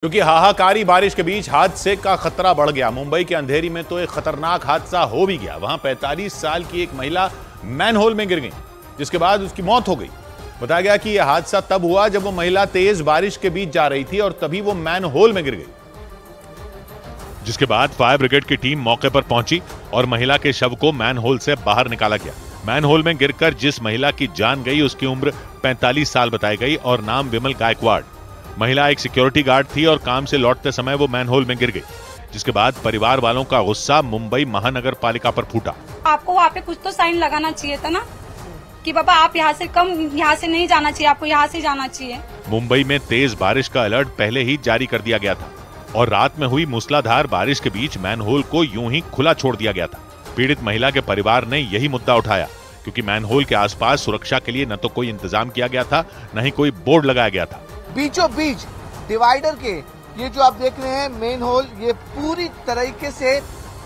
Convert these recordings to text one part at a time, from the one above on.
क्योंकि हाहाकारी बारिश के बीच हादसे का खतरा बढ़ गया। मुंबई के अंधेरी में तो एक खतरनाक हादसा हो भी गया। वहां 45 साल की एक महिला मैनहोल में गिर गई, जिसके बाद उसकी मौत हो गई। बताया गया कि यह हादसा तब हुआ जब वो महिला तेज बारिश के बीच जा रही थी और तभी वो मैनहोल में गिर गई, जिसके बाद फायर ब्रिगेड की टीम मौके पर पहुंची और महिला के शव को मैनहोल से बाहर निकाला गया। मैनहोल में गिरकर जिस महिला की जान गई उसकी उम्र 45 साल बताई गई और नाम विमल गायकवाड़। महिला एक सिक्योरिटी गार्ड थी और काम से लौटते समय वो मैनहोल में गिर गई, जिसके बाद परिवार वालों का गुस्सा मुंबई महानगर पालिका पर फूटा। आपको वहाँ पे कुछ तो साइन लगाना चाहिए था ना कि बाबा आप यहाँ से नहीं जाना चाहिए, आपको यहाँ से जाना चाहिए। मुंबई में तेज बारिश का अलर्ट पहले ही जारी कर दिया गया था और रात में हुई मूसलाधार बारिश के बीच मैनहोल को यूं ही खुला छोड़ दिया गया था। पीड़ित महिला के परिवार ने यही मुद्दा उठाया क्योंकि मैनहोल के आसपास सुरक्षा के लिए न तो कोई इंतजाम किया गया था, न ही कोई बोर्ड लगाया गया था। बीचों बीच डिवाइडर के ये जो आप देख रहे हैं मेन होल, ये पूरी तरीके से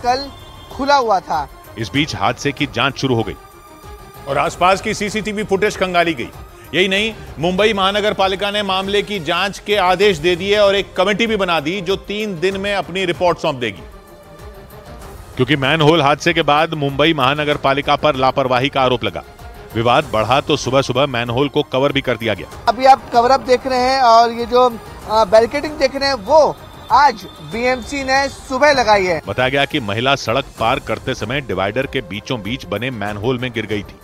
कल खुला हुआ था। इस बीच हादसे की जांच शुरू हो गई और आसपास की सीसीटीवी फुटेज खंगाली गई। यही नहीं, मुंबई महानगर पालिका ने मामले की जांच के आदेश दे दिए और एक कमेटी भी बना दी जो 3 दिन में अपनी रिपोर्ट सौंप देगी। क्योंकि मैनहोल हादसे के बाद मुंबई महानगर पालिका पर लापरवाही का आरोप लगा। विवाद बढ़ा तो सुबह सुबह मैनहोल को कवर भी कर दिया गया। अभी आप कवर अप देख रहे हैं और ये जो बैरिकेडिंग देख रहे हैं वो आज बीएमसी ने सुबह लगाई है। बताया गया कि महिला सड़क पार करते समय डिवाइडर के बीचों बीच बने मैनहोल में गिर गई थी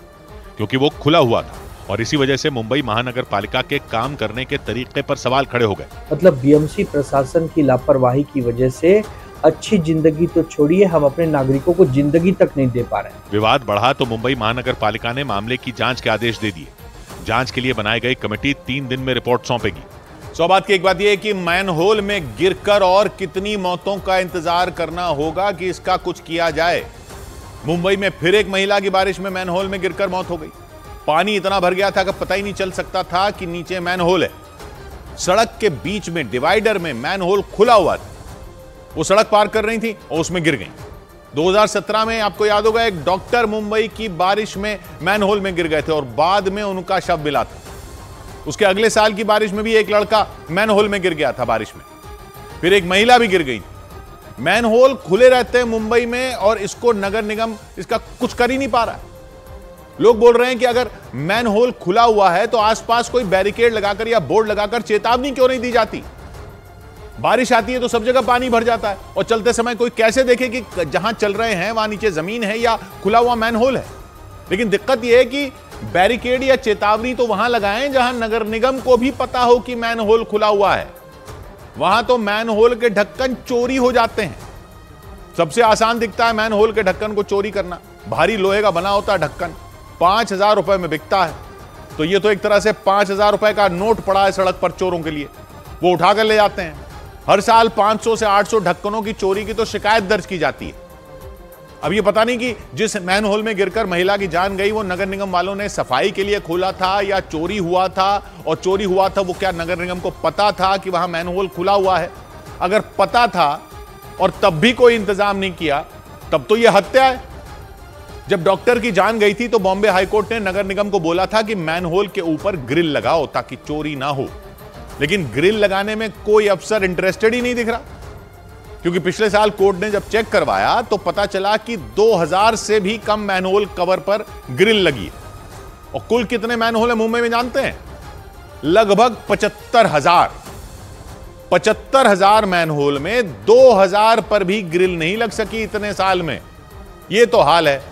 क्योंकि वो खुला हुआ था और इसी वजह से मुंबई महानगर पालिका के काम करने के तरीके पर सवाल खड़े हो गए। मतलब बीएमसी प्रशासन की लापरवाही की वजह से अच्छी जिंदगी तो छोड़िए, हम अपने नागरिकों को जिंदगी तक नहीं दे पा रहे हैं। विवाद बढ़ा तो मुंबई महानगर पालिका ने मामले की जांच के आदेश दे दिए। जांच के लिए बनाई गई कमेटी 3 दिन में रिपोर्ट सौंपेगी। सौ बात की एक बात यह है कि मैनहोल में गिरकर और कितनी मौतों का इंतजार करना होगा कि इसका कुछ किया जाए। मुंबई में फिर एक महिला की बारिश में मैनहोल में गिरकर मौत हो गई। पानी इतना भर गया था कि पता ही नहीं चल सकता था कि नीचे मैनहोल है। सड़क के बीच में डिवाइडर में मैनहोल खुला हुआ था। वो सड़क पार कर रही थी और उसमें गिर गई। 2017 में आपको याद होगा एक डॉक्टर मुंबई की बारिश में मैनहोल में गिर गए थे और बाद में उनका शव मिला था। उसके अगले साल की बारिश में भी एक लड़का मैनहोल में गिर गया था बारिश में, फिर एक महिला भी गिर गई। मैनहोल खुले रहते हैं मुंबई में और इसको नगर निगम इसका कुछ कर ही नहीं पा रहा है। लोग बोल रहे हैं कि अगर मैनहोल खुला हुआ है तो आसपास कोई बैरिकेड लगाकर या बोर्ड लगाकर चेतावनी क्यों नहीं दी जाती। बारिश आती है तो सब जगह पानी भर जाता है और चलते समय कोई कैसे देखे कि जहां चल रहे हैं वहां नीचे जमीन है या खुला हुआ मैनहोल है। लेकिन दिक्कत यह है कि बैरिकेड या चेतावनी तो वहां लगाएं जहां नगर निगम को भी पता हो कि मैनहोल खुला हुआ है। वहां तो मैनहोल के ढक्कन चोरी हो जाते हैं। सबसे आसान दिखता है मैनहोल के ढक्कन को चोरी करना। भारी लोहे का बना होता है ढक्कन, 5,000 रुपए में बिकता है। तो ये तो एक तरह से 5,000 रुपए का नोट पड़ा है सड़क पर चोरों के लिए, वो उठाकर ले जाते हैं। हर साल 500 से 800 ढक्कनों की चोरी की तो शिकायत दर्ज की जाती है। अब ये पता नहीं कि जिस मैनहोल में गिरकर महिला की जान गई वो नगर निगम वालों ने सफाई के लिए खोला था या चोरी हुआ था, और चोरी हुआ था वो क्या नगर निगम को पता था कि वहां मैनहोल खुला हुआ है? अगर पता था और तब भी कोई इंतजाम नहीं किया तब तो यह हत्या है। जब डॉक्टर की जान गई थी तो बॉम्बे हाईकोर्ट ने नगर निगम को बोला था कि मैनहोल के ऊपर ग्रिल लगाओ ताकि चोरी ना हो, लेकिन ग्रिल लगाने में कोई अफसर इंटरेस्टेड ही नहीं दिख रहा। क्योंकि पिछले साल कोर्ट ने जब चेक करवाया तो पता चला कि 2000 से भी कम मैनहोल कवर पर ग्रिल लगी है। और कुल कितने मैनहोल है मुंबई में जानते हैं? लगभग 75,000। 75,000 मैनहोल में 2000 पर भी ग्रिल नहीं लग सकी इतने साल में। यह तो हाल है।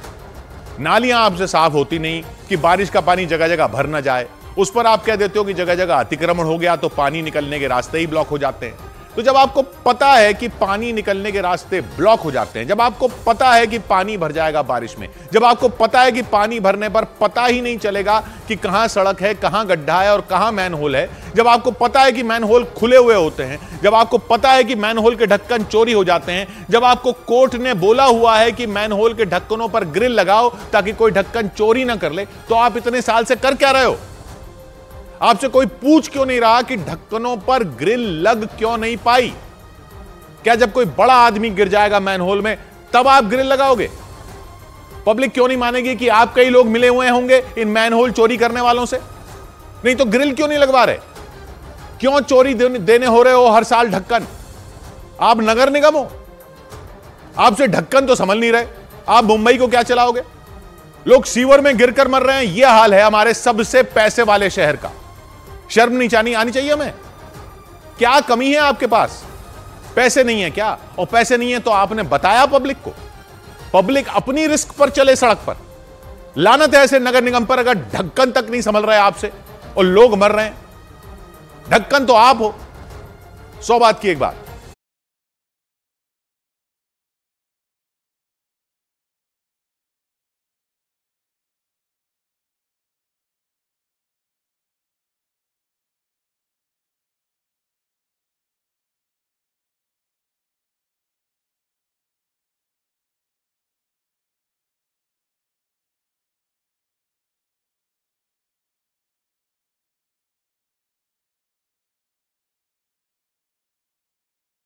नालियां आपसे साफ होती नहीं कि बारिश का पानी जगह जगह भर ना जाए। उस पर आप कह देते हो कि जगह जगह अतिक्रमण हो गया तो पानी निकलने के रास्ते ही ब्लॉक हो जाते हैं। तो जब आपको पता है कि पानी निकलने के रास्ते ब्लॉक हो जाते हैं, जब आपको पता है कि पानी भर जाएगा बारिश में, जब आपको पता है कि पानी भरने पर पता ही नहीं चलेगा कि कहां सड़क है, कहां गड्ढा है और कहां मैनहोल है, जब आपको पता है कि मैनहोल खुले हुए होते हैं, जब आपको पता है कि मैनहोल के ढक्कन चोरी हो जाते हैं, जब आपको कोर्ट ने बोला हुआ है कि मैनहोल के ढक्कनों पर ग्रिल लगाओ ताकि कोई ढक्कन चोरी ना कर ले, तो आप इतने साल से कर क्या रहे हो? आपसे कोई पूछ क्यों नहीं रहा कि ढक्कनों पर ग्रिल लग क्यों नहीं पाई? क्या जब कोई बड़ा आदमी गिर जाएगा मैनहोल में तब आप ग्रिल लगाओगे? पब्लिक क्यों नहीं मानेगी कि आप कई लोग मिले हुए होंगे इन मैनहोल चोरी करने वालों से? नहीं तो ग्रिल क्यों नहीं लगवा रहे? क्यों चोरी देने हो रहे हो हर साल ढक्कन? आप नगर निगम हो, आपसे ढक्कन तो संभल नहीं रहे, आप मुंबई को क्या चलाओगे? लोग सीवर में गिरकर मर रहे हैं। यह हाल है हमारे सबसे पैसे वाले शहर का। शर्म नहीं आनी चाहिए हमें? क्या कमी है आपके पास? पैसे नहीं है क्या? और पैसे नहीं है तो आपने बताया पब्लिक को, पब्लिक अपनी रिस्क पर चले सड़क पर। लानत है ऐसे नगर निगम पर अगर ढक्कन तक नहीं संभल रहे आपसे और लोग मर रहे हैं। ढक्कन तो आप हो। 100 बात की एक बात,